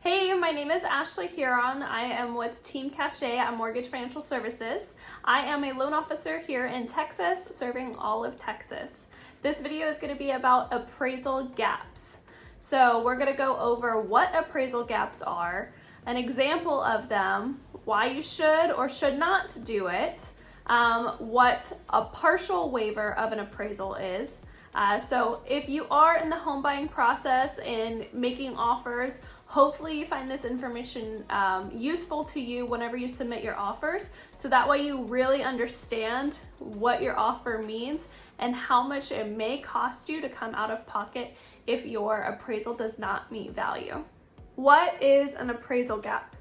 Hey, my name is Ashley Huron. I am with Team Cachet at Mortgage Financial Services. I am a loan officer here in Texas, serving all of Texas. This video is going to be about appraisal gaps. So we're going to go over what appraisal gaps are, an example of them, why you should or should not do it, what a partial waiver of an appraisal is. So if you are in the home buying process and making offers, hopefully you find this information useful to you whenever you submit your offers, so that way you really understand what your offer means and how much it may cost you to come out of pocket if your appraisal does not meet value. What is an appraisal gap?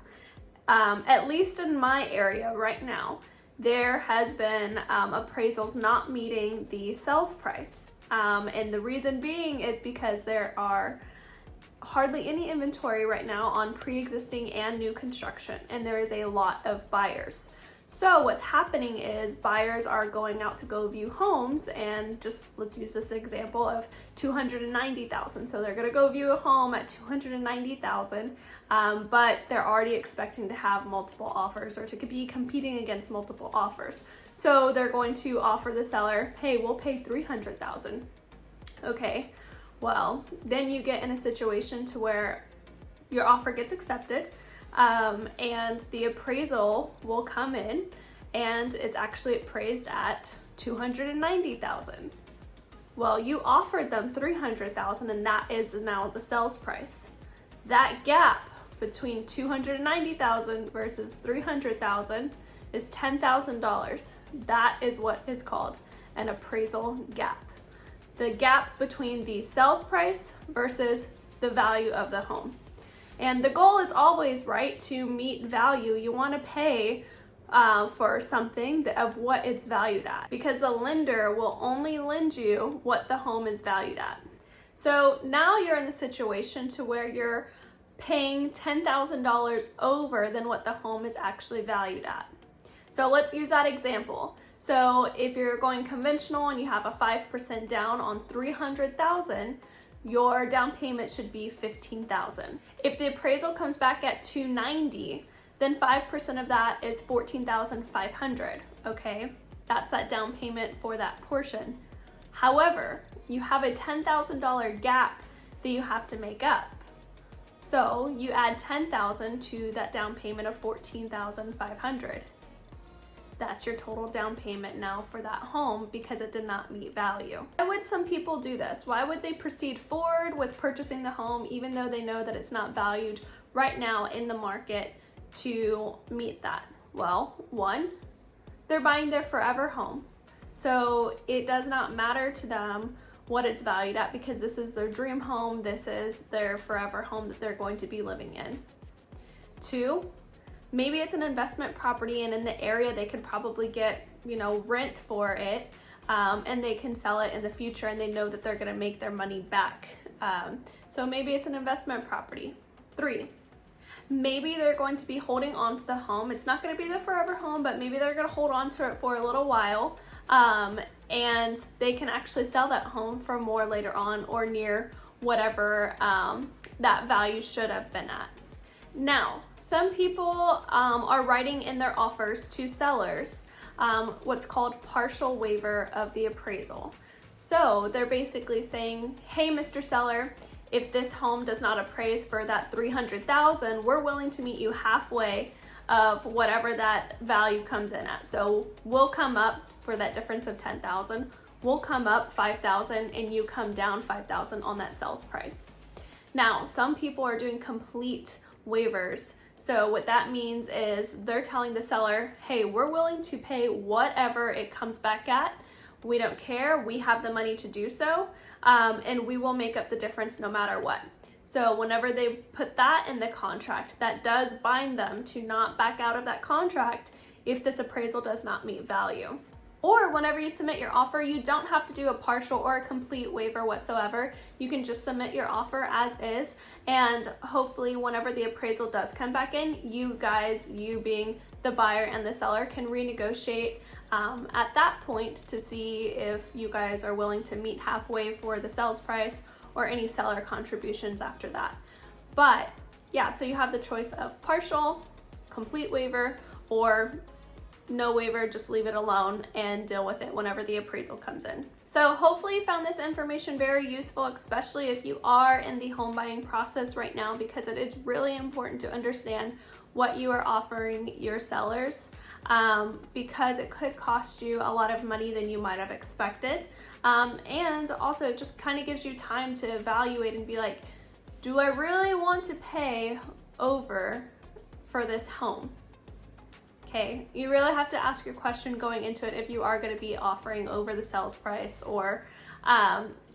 At least in my area right now, there has been appraisals not meeting the sales price. And the reason being is because there are hardly any inventory right now on pre-existing and new construction, and there is a lot of buyers. So what's happening is buyers are going out to go view homes, and just let's use this example of $290,000. So they're going to go view a home at $290,000, but they're already expecting to have multiple offers or to be competing against multiple offers. So they're going to offer the seller, hey, we'll pay $300,000. Okay, well, then you get in a situation to where your offer gets accepted, and the appraisal will come in and it's actually appraised at $290,000. Well, you offered them $300,000 and that is now the sales price. That gap between $290,000 versus $300,000 is $10,000. That is what is called an appraisal gap. The gap between the sales price versus the value of the home. And the goal is always, right, to meet value. You want to pay for something of what it's valued at, because the lender will only lend you what the home is valued at. So now you're in the situation to where you're paying $10,000 over than what the home is actually valued at. So let's use that example. So if you're going conventional and you have a 5% down on $300,000, your down payment should be $15,000. If the appraisal comes back at $290,000, then 5% of that is $14,500, okay? That's that down payment for that portion. However, you have a $10,000 gap that you have to make up. So you add $10,000 to that down payment of $14,500. That's your total down payment now for that home because it did not meet value. Why would some people do this? Why would they proceed forward with purchasing the home even though they know that it's not valued right now in the market to meet that? Well, one, they're buying their forever home. So it does not matter to them what it's valued at because this is their dream home. This is their forever home that they're going to be living in. Two, maybe it's an investment property and in the area they could probably get, rent for it, and they can sell it in the future and they know that they're gonna make their money back. So maybe it's an investment property. Three, maybe they're going to be holding on to the home. It's not gonna be their forever home, but maybe they're gonna hold on to it for a little while, and they can actually sell that home for more later on or near whatever that value should have been at. Now, some people are writing in their offers to sellers what's called partial waiver of the appraisal. So they're basically saying, hey, Mr. Seller, if this home does not appraise for that $300,000, we're willing to meet you halfway of whatever that value comes in at. So we'll come up for that difference of $10,000. We'll come up $5,000 and you come down $5,000 on that sales price. Now, some people are doing complete waivers. So what that means is they're telling the seller, hey, we're willing to pay whatever it comes back at. We don't care. We have the money to do so, and we will make up the difference no matter what. So whenever they put that in the contract, that does bind them to not back out of that contract if this appraisal does not meet value. Or whenever you submit your offer, you don't have to do a partial or a complete waiver whatsoever. You can just submit your offer as is, and hopefully whenever the appraisal does come back in, you guys, you being the buyer and the seller, can renegotiate at that point to see if you guys are willing to meet halfway for the sales price or any seller contributions after that. But yeah, so you have the choice of partial, complete waiver, or no waiver, just leave it alone and deal with it whenever the appraisal comes in. So hopefully you found this information very useful, especially if you are in the home buying process right now, because it is really important to understand what you are offering your sellers, because it could cost you a lot of money than you might have expected. And also it just kind of gives you time to evaluate and be like, do I really want to pay over for this home? Okay, you really have to ask your question going into it if you are going to be offering over the sales price, or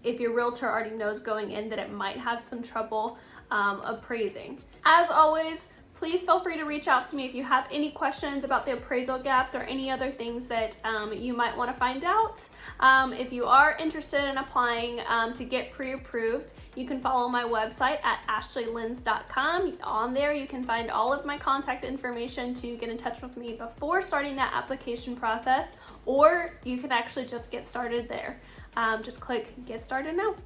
if your realtor already knows going in that it might have some trouble appraising. As always, please feel free to reach out to me if you have any questions about the appraisal gaps or any other things that you might want to find out. If you are interested in applying to get pre-approved, you can follow my website at ashleylinz.com. On there, you can find all of my contact information to get in touch with me before starting that application process, or you can actually just get started there. Just click Get Started Now.